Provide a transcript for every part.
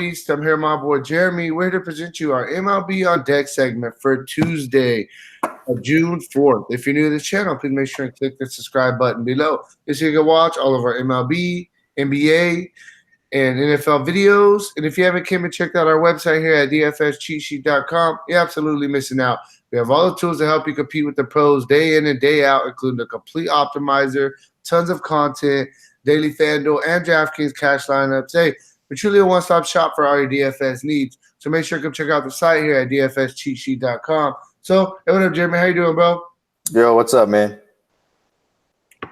I'm here, my boy Jeremy. We're here to present you our MLB On Deck segment for Tuesday, June 4th. If you're new to this channel, please make sure and click the subscribe button below. This so you can watch all of our MLB, NBA, and NFL videos. And if you haven't came and checked out our website here at dfscheatsheet.com, you're absolutely missing out. We have all the tools to help you compete with the pros day in and day out, including the complete optimizer, tons of content, daily FanDuel, and DraftKings cash lineups. Hey, we're truly a one-stop shop for all your DFS needs. So make sure to come check out the site here at dfscheatsheet.com. So, hey, what up, Jeremy? How you doing, bro? Yo, what's up, man?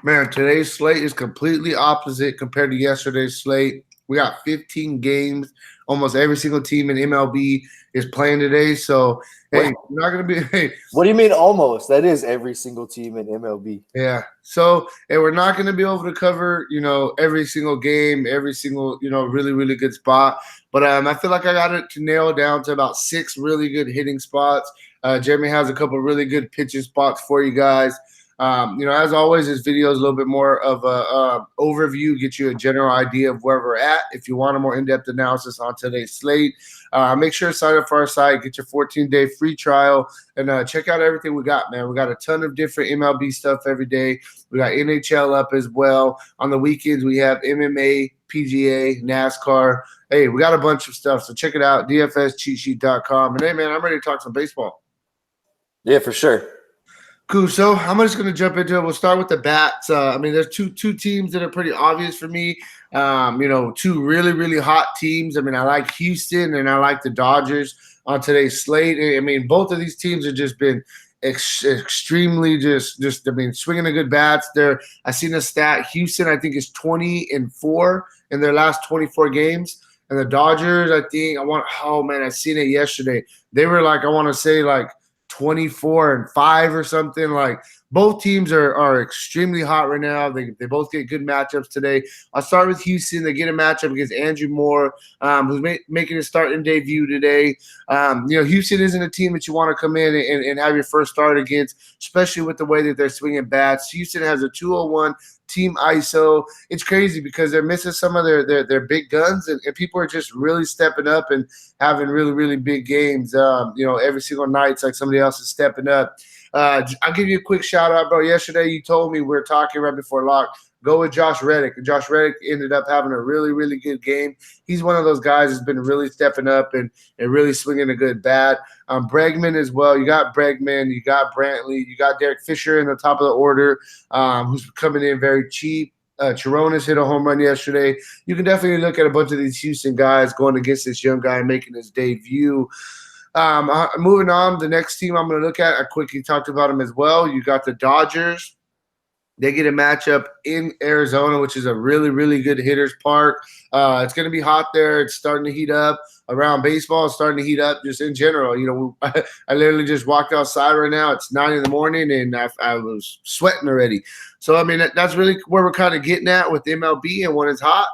Man, today's slate is completely opposite compared to yesterday's slate. We got 15 games. Almost every single team in MLB is playing today. So, hey, we're not going to be – hey. What do you mean almost? That is every single team in MLB. Yeah. So, hey, we're not going to be able to cover, every single game, every single, really, really good spot. But I feel like I got it to nail down to about 6 really good hitting spots. Jeremy has a couple really good pitching spots for you guys. As always, this video is a little bit more of a overview, get you a general idea of where we're at. If you want a more in-depth analysis on today's slate, make sure to sign up for our site, get your 14-day free trial, and check out everything we got, man. We got a ton of different MLB stuff every day. We got NHL up as well. On the weekends, we have MMA, PGA, NASCAR. Hey, we got a bunch of stuff, so check it out, dfscheatsheet.com. And, hey, man, I'm ready to talk some baseball. Yeah, for sure. Cool. So I'm just going to jump into it. We'll start with the bats. There's two teams that are pretty obvious for me. Two really, really hot teams. I like Houston and I like the Dodgers on today's slate. Both of these teams have just been extremely swinging the good bats. I seen a stat. Houston, I think, is 20-4 in their last 24 games. And the Dodgers, I seen it yesterday. They were 24-5 or something. Like, both teams are extremely hot right now. They both get good matchups today. I'll start with Houston. They get a matchup against Andrew Moore, who's making his starting debut today. Houston isn't a team that you want to come in and have your first start against, especially with the way that they're swinging bats. Houston has a 201 team ISO. It's crazy because they're missing some of their big guns, and people are just really stepping up and having really, really big games. Every single night it's like somebody else is stepping up. I'll give you a quick shout out, bro. Yesterday you told me we were talking right before lock. Go with Josh Reddick. And Josh Reddick ended up having a really, really good game. He's one of those guys that's been really stepping up and really swinging a good bat. Bregman as well. You got Bregman. You got Brantley. You got Derek Fisher in the top of the order, who's coming in very cheap. Chironis hit a home run yesterday. You can definitely look at a bunch of these Houston guys going against this young guy making his debut. Moving on, the next team I'm going to look at, I quickly talked about them as well. You got the Dodgers. They get a matchup in Arizona, which is a really, really good hitter's park. It's going to be hot there. It's starting to heat up. Around baseball, it's starting to heat up just in general. I literally just walked outside right now. It's 9 in the morning, and I was sweating already. So, that's really where we're kind of getting at with MLB, and when it's hot,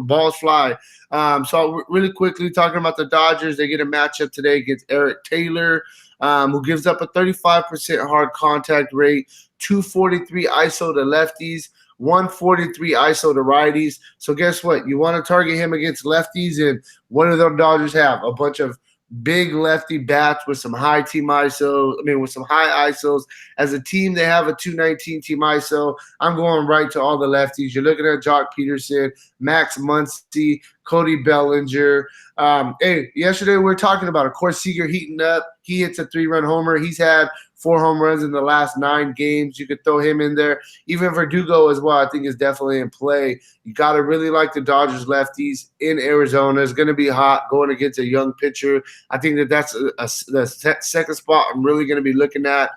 balls fly. So really quickly talking about the Dodgers, they get a matchup today against Eric Taylor, who gives up a 35% hard contact rate, 243 ISO to lefties, 143 ISO to righties. So guess what? You want to target him against lefties, and what do the Dodgers have? A bunch of big lefty bats with some high team ISO. With some high ISOs. As a team, they have a 219 team ISO. I'm going right to all the lefties. You're looking at Jock Peterson, Max Muncy, Cody Bellinger. Yesterday we were talking about, of course, Seager heating up. He hits a 3-run homer. He's had 4 home runs in the last 9 games. You could throw him in there. Even Verdugo as well, I think, is definitely in play. You got to really like the Dodgers lefties in Arizona. It's going to be hot going against a young pitcher. I think that's the second spot I'm really going to be looking at.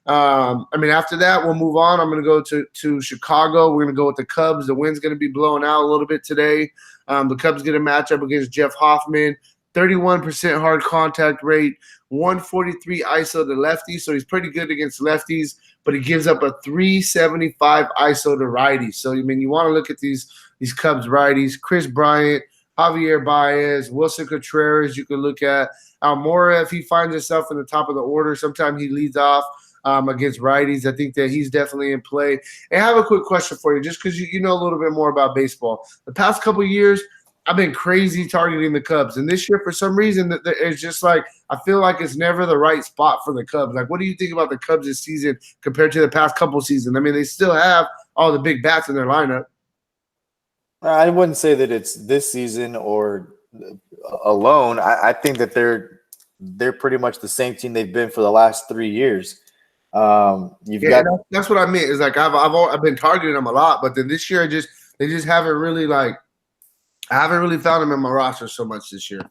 After that, we'll move on. I'm going to go to Chicago. We're going to go with the Cubs. The wind's going to be blowing out a little bit today. The Cubs get a matchup against Jeff Hoffman. 31% hard contact rate, 143 ISO to lefties, so he's pretty good against lefties, but he gives up a 375 ISO to righties. So, you want to look at these Cubs righties. Chris Bryant, Javier Baez, Wilson Contreras, you can look at. Almora, if he finds himself in the top of the order, sometimes he leads off against righties. I think that he's definitely in play. And I have a quick question for you, just because you know a little bit more about baseball. The past couple of years, I've been crazy targeting the Cubs, and this year for some reason that it's just like I feel like it's never the right spot for the Cubs. Like, what do you think about the Cubs this season compared to the past couple seasons? I mean, they still have all the big bats in their lineup. I wouldn't say that it's this season or alone. I think that they're pretty much the same team they've been for the last 3 years. That's what I meant. Is like I've been targeting them a lot, but then this year they just haven't really I haven't really found them in my roster so much this year.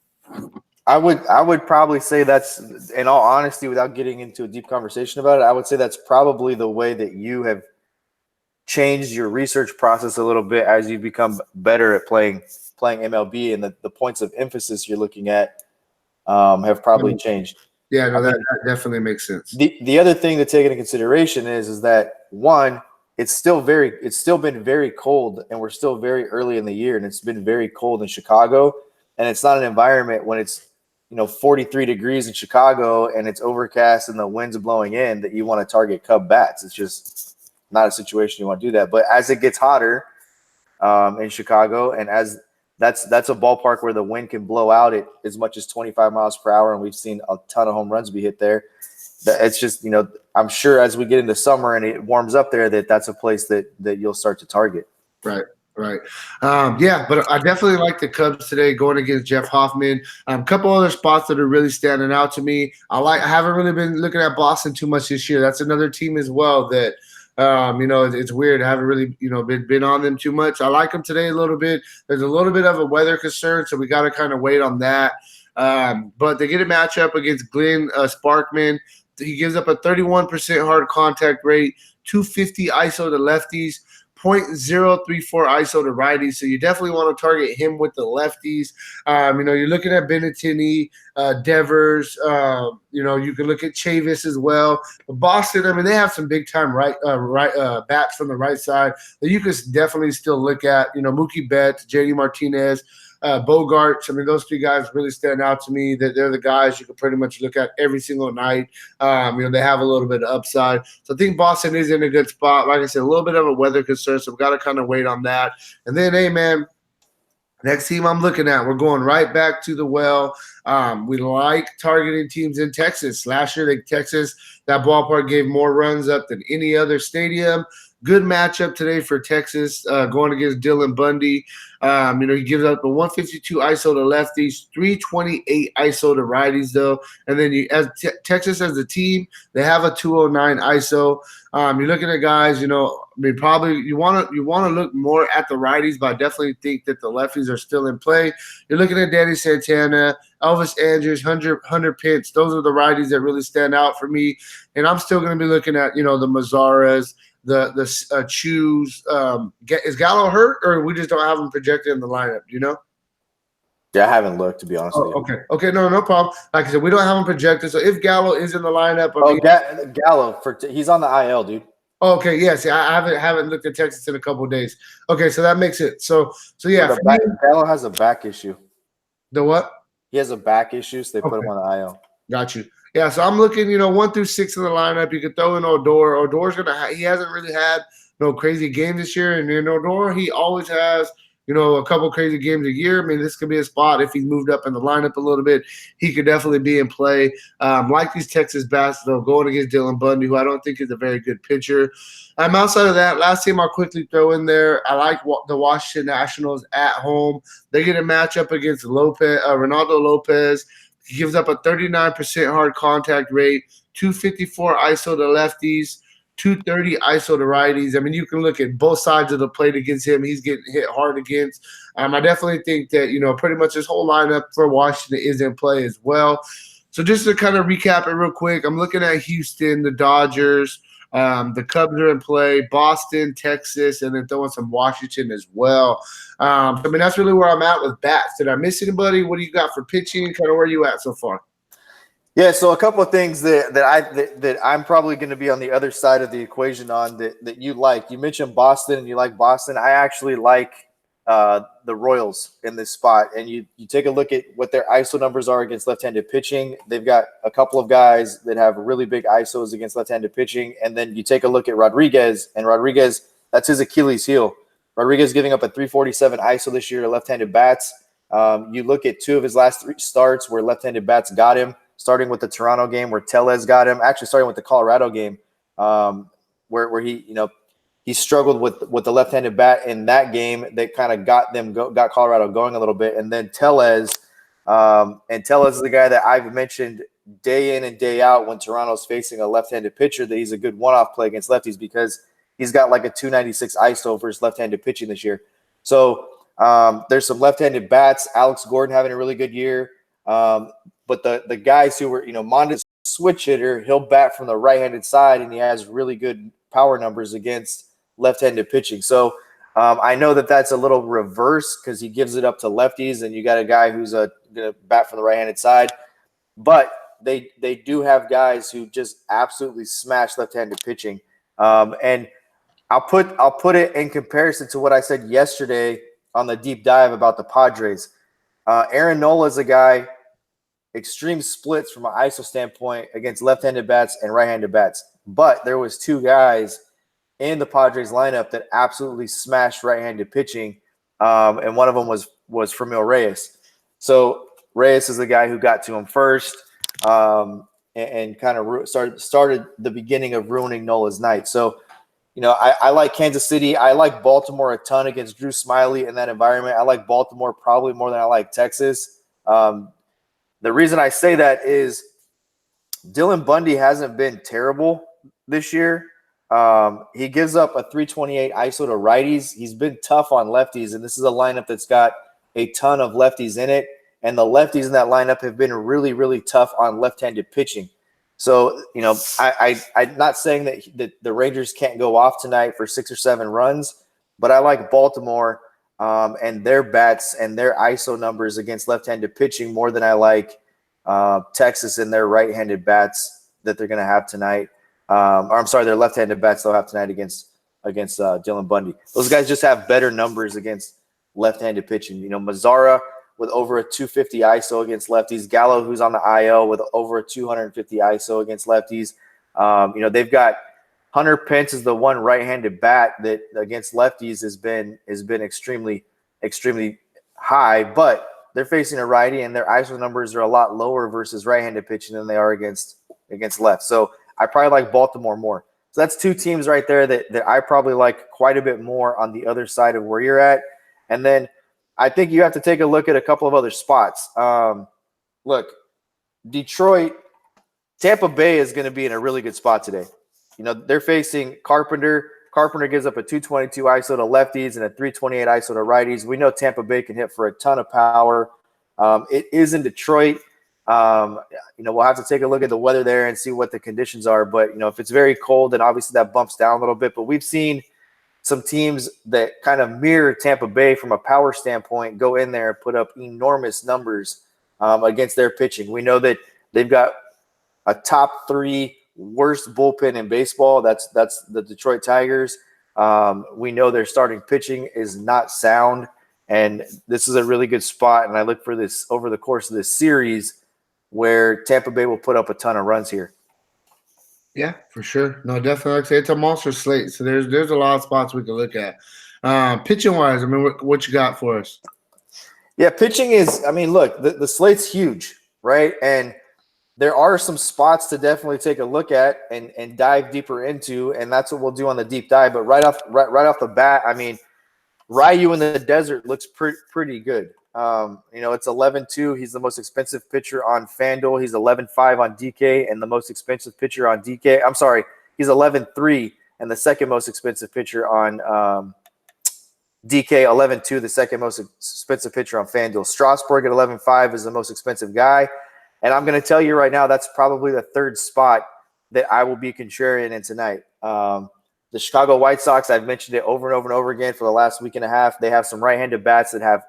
I would probably say that's, in all honesty, without getting into a deep conversation about it, I would say that's probably the way that you have changed your research process a little bit as you become better at playing MLB, and the points of emphasis you're looking at have probably changed. Yeah, no, that definitely makes sense. The other thing to take into consideration is that, one, it's still been very cold, and we're still very early in the year, and it's been very cold in Chicago, and it's not an environment when it's 43 degrees in Chicago and it's overcast and the wind's blowing in that you want to target Cub bats. It's just not a situation you want to do that. But as it gets hotter in Chicago, and as that's a ballpark where the wind can blow out at as much as 25 miles per hour, and we've seen a ton of home runs be hit there. It's just, I'm sure as we get into summer and it warms up there, that's a place that you'll start to target. Right. Yeah, but I definitely like the Cubs today going against Jeff Hoffman. A couple other spots that are really standing out to me. I haven't really been looking at Boston too much this year. That's another team as well that it's weird. I haven't really, been on them too much. I like them today a little bit. There's a little bit of a weather concern, so we got to kind of wait on that. But they get a matchup against Glenn Sparkman. He gives up a 31% hard contact rate, 250 ISO to lefties, 0.034 ISO to righties. So you definitely want to target him with the lefties. You're looking at Benintendi, Devers. You can look at Chavis as well. But Boston, they have some big time bats from the right side that you can definitely still look at. Mookie Betts, JD Martinez, Bogarts. Those three guys really stand out to me. That they're the guys you can pretty much look at every single night. They have a little bit of upside. So I think Boston is in a good spot. Like I said, a little bit of a weather concern, so we've got to kind of wait on that. And then, hey, man, next team I'm looking at, we're going right back to the well. We like targeting teams in Texas. Last year, Texas, that ballpark gave more runs up than any other stadium. Good matchup today for Texas going against Dylan Bundy. He gives up a 152 ISO to lefties, 328 ISO to righties, though. And then Texas as a team, they have a 209 ISO. You're looking at guys, probably you want to look more at the righties, but I definitely think that the lefties are still in play. You're looking at Danny Santana, Elvis Andrews, Hunter Pitts. Those are the righties that really stand out for me. And I'm still going to be looking at, the Mazzaras, the Chews. Is Gallo hurt, or we just don't have him projected in the lineup? Do you know? Yeah, I haven't looked, to be honest with you. Okay, no problem. Like I said, we don't have him projected. So if Gallo is in the lineup, Gallo he's on the IL, dude. Okay, yes, I haven't looked at Texas in a couple of days. Okay, so that makes it. So yeah, Gallo has a back issue. The what? He has a back issue, so they put him on the IL. Got you. Yeah, so I'm looking, 1 through 6 in the lineup. You could throw in Odor. Odor's he hasn't really had no crazy game this year, and in Odor, he always has, a couple crazy games a year. This could be a spot if he's moved up in the lineup a little bit. He could definitely be in play. Like these Texas bats, though, going against Dylan Bundy, who I don't think is a very good pitcher. Outside of that, last team I'll quickly throw in there, I like the Washington Nationals at home. They get a matchup against Ronaldo Lopez. He gives up a 39% hard contact rate, 254 ISO to lefties, 230 ISO to righties. You can look at both sides of the plate against him. He's getting hit hard against. I definitely think that, pretty much this whole lineup for Washington is in play as well. So just to kind of recap it real quick, I'm looking at Houston, the Dodgers, the Cubs are in play, Boston, Texas, and then throwing some Washington as well. That's really where I'm at with bats. Did I miss anybody? What do you got for pitching? Kind of where you at so far? Yeah, so a couple of things that I'm probably going to be on the other side of the equation on that you like. You mentioned Boston, and you like Boston. I actually like the Royals in this spot, and you take a look at what their ISO numbers are against left-handed pitching. They've got a couple of guys that have really big ISOs against left-handed pitching, and then you take a look at Rodriguez, and Rodriguez, that's his Achilles heel. Rodriguez giving up a 347 ISO this year to left-handed bats. You look at 2 of his last 3 starts where left-handed bats got him, starting with the Toronto game where Tellez got him, actually starting with the Colorado game where he struggled with the left-handed bat in that game that kind of got Colorado going a little bit. And then Tellez is the guy that I've mentioned day in and day out when Toronto's facing a left-handed pitcher that he's a good one-off play against lefties because he's got like a 296 ISO for his left-handed pitching this year. So there's some left-handed bats. Alex Gordon having a really good year. But the guys who were, Monda's switch hitter, he'll bat from the right-handed side, and he has really good power numbers against left-handed pitching. So I know that's a little reverse because he gives it up to lefties, and you got a guy who's going to bat from the right-handed side. But they do have guys who just absolutely smash left-handed pitching. And I'll put it in comparison to what I said yesterday on the deep dive about the Padres. Aaron Nola is a guy, extreme splits from an ISO standpoint against left-handed bats and right-handed bats. But there was 2 guys in the Padres lineup that absolutely smashed right-handed pitching, and one of them was Franmil Reyes. So Reyes is the guy who got to him first and kind of started the beginning of ruining Nola's night. So, I like Kansas City. I like Baltimore a ton against Drew Smyly in that environment. I like Baltimore probably more than I like Texas. The reason I say that is Dylan Bundy hasn't been terrible this year. He gives up a 328 ISO to righties. He's been tough on lefties, and this is a lineup that's got a ton of lefties in it. And the lefties in that lineup have been really, really tough on left-handed pitching. So, I'm not saying that the Rangers can't go off tonight for 6 or 7 runs, but I like Baltimore and their bats and their ISO numbers against left-handed pitching more than I like Texas and their right-handed bats that they're going to have tonight. Their left-handed bats they'll have tonight against Dylan Bundy. Those guys just have better numbers against left-handed pitching. Mazzara with over a 250 ISO against lefties. Gallo, who's on the IL, with over a 250 ISO against lefties. They've got Hunter Pence is the one right-handed bat that against lefties has been extremely, extremely high, but they're facing a righty and their ISO numbers are a lot lower versus right-handed pitching than they are against left. So I probably like Baltimore more. So that's 2 teams right there that I probably like quite a bit more on the other side of where you're at. And then I think you have to take a look at a couple of other spots. Look, Detroit, Tampa Bay is going to be in a really good spot today. They're facing Carpenter. Carpenter gives up a 222 ISO to lefties and a 328 ISO to righties. We know Tampa Bay can hit for a ton of power. It is in Detroit. We'll have to take a look at the weather there and see what the conditions are. But, if it's very cold, then obviously that bumps down a little bit. But we've seen some teams that kind of mirror Tampa Bay from a power standpoint go in there and put up enormous numbers against their pitching. We know that they've got a top 3 worst bullpen in baseball. That's the Detroit Tigers. We know their starting pitching is not sound, and this is a really good spot. And I look for this over the course of this series where Tampa Bay will put up a ton of runs here. Yeah, for sure. No, definitely. Like I say, it's a monster slate. So there's a lot of spots we can look at. Pitching wise, what you got for us? Yeah, pitching is. Look, the slate's huge, right? And there are some spots to definitely take a look at and dive deeper into, and that's what we'll do on the deep dive. But right off the bat, Ryu in the desert looks pretty good. It's 11-2. He's the most expensive pitcher on FanDuel. He's 11-5 on DK and the most expensive pitcher on DK. I'm sorry, he's 11-3 and the second most expensive pitcher on DK. 11-2, the second most expensive pitcher on FanDuel. Strasburg at 11-5 is the most expensive guy. And I'm going to tell you right now, that's probably the 3rd spot that I will be contrarian in tonight. The Chicago White Sox, I've mentioned it over and over and over again for the last week and a half. They have some right-handed bats that have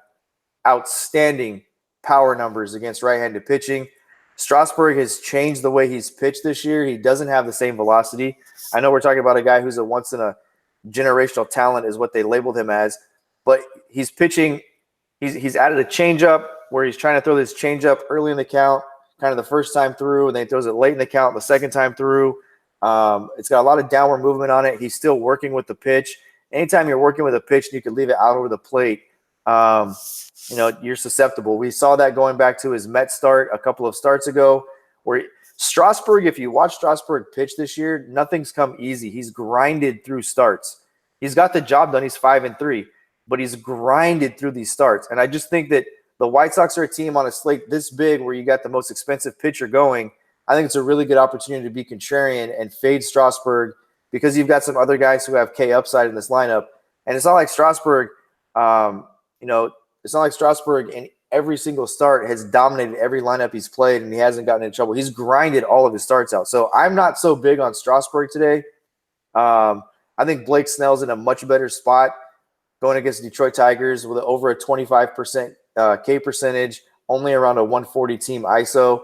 outstanding power numbers against right-handed pitching. Strasburg has changed the way he's pitched this year. He doesn't have the same velocity. I know we're talking about a guy who's a once-in-a-generational talent is what they labeled him as, but he's pitching – he's added a changeup where he's trying to throw this changeup early in the count, kind of the first time through, and then he throws it late in the count the second time through. It's got a lot of downward movement on it. He's still working with the pitch. Anytime you're working with a pitch and you can leave it out over the plate, you're susceptible. We saw that going back to his Met start a couple of starts ago, where Strasburg, if you watch Strasburg pitch this year, nothing's come easy. He's grinded through starts. He's got the job done. He's 5-3, but he's grinded through these starts. And I just think that the White Sox are a team on a slate this big where you got the most expensive pitcher going. I think it's a really good opportunity to be contrarian and fade Strasburg because you've got some other guys who have K upside in this lineup. And it's not like Strasburg, it's not like Strasburg in every single start has dominated every lineup he's played and he hasn't gotten in trouble. He's grinded all of his starts out. So I'm not so big on Strasburg today. I think Blake Snell's in a much better spot going against Detroit Tigers with over a 25% K percentage, only around a 140 team ISO.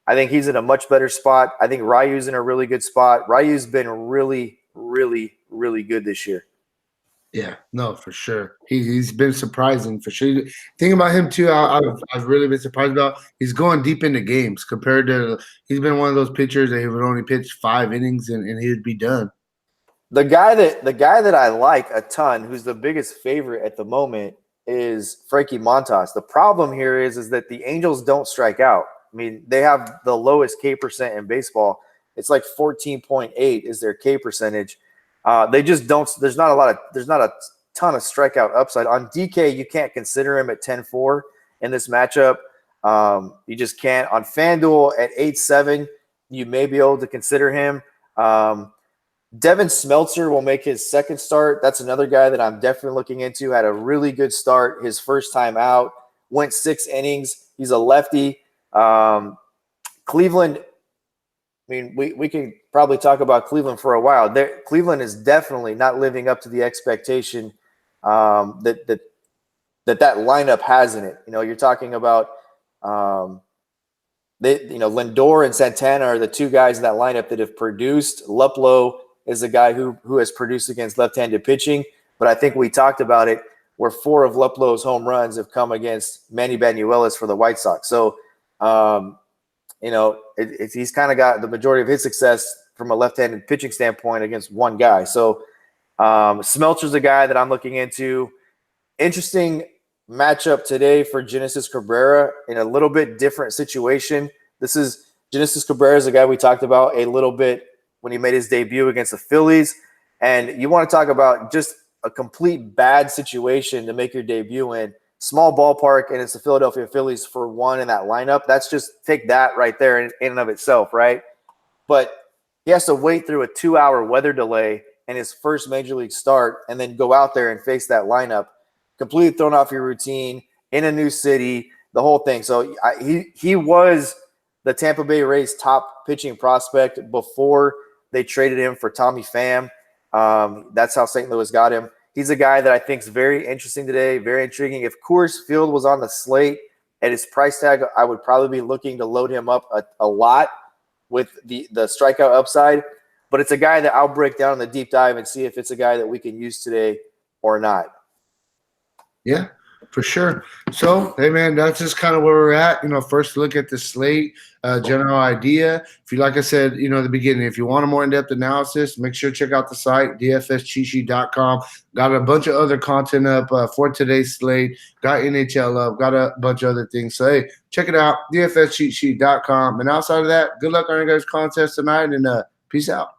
I think he's in a much better spot. I think Ryu's in a really good spot. Ryu's been really, really, really good this year. Yeah, no, for sure. He's been surprising for sure. Thing about him too, I've really been surprised about. He's going deep into games compared to. He's been one of those pitchers that he would only pitch 5 innings and he would be done. The guy that I like a ton, who's the biggest favorite at the moment, is Frankie Montas. The problem here is that the Angels don't strike out. I mean, they have the lowest K percent in baseball. It's like 14.8 is their K percentage. They just don't. There's not a ton of strikeout upside on DK. You can't consider him at 10-4 in this matchup. You just can't. On FanDuel at 8-7, you may be able to consider him. Devin Smeltzer will make his second start. That's another guy that I'm definitely looking into. Had a really good start his first time out. Went 6 innings. He's a lefty. Cleveland. I mean, we can probably talk about Cleveland for a while. Cleveland is definitely not living up to the expectation that lineup has in it. You're talking about Lindor and Santana are the 2 guys in that lineup that have produced. Luplow is a guy who has produced against left-handed pitching, but I think we talked about it where 4 of Luplow's home runs have come against Manny Banuelos for the White Sox. So. He's kind of got the majority of his success from a left-handed pitching standpoint against one guy. So Smeltzer's a guy that I'm looking into. Interesting matchup today for Genesis Cabrera in a little bit different situation. This is Genesis Cabrera is a guy we talked about a little bit when he made his debut against the Phillies. And you want to talk about just a complete bad situation to make your debut in. Small ballpark, and it's the Philadelphia Phillies for 1 in that lineup. That's just take that right there in and of itself, right? But he has to wait through a 2-hour weather delay in his first major league start and then go out there and face that lineup, completely thrown off your routine in a new city, the whole thing. So he was the Tampa Bay Rays top pitching prospect before they traded him for Tommy Pham. That's how St. Louis got him. He's a guy that I think is very interesting today, very intriguing. If Coors Field was on the slate at his price tag, I would probably be looking to load him up a lot with the strikeout upside. But it's a guy that I'll break down in the deep dive and see if it's a guy that we can use today or not. Yeah, for sure. So, hey, man, that's just kind of where we're at. First look at the slate, general idea. If you, like I said, at the beginning, if you want a more in-depth analysis, make sure to check out the site, dfscheatsheet.com. Got a bunch of other content up for today's slate. Got NHL up. Got a bunch of other things. So, hey, check it out, dfscheatsheet.com. And outside of that, good luck on your guys' contest tonight, and peace out.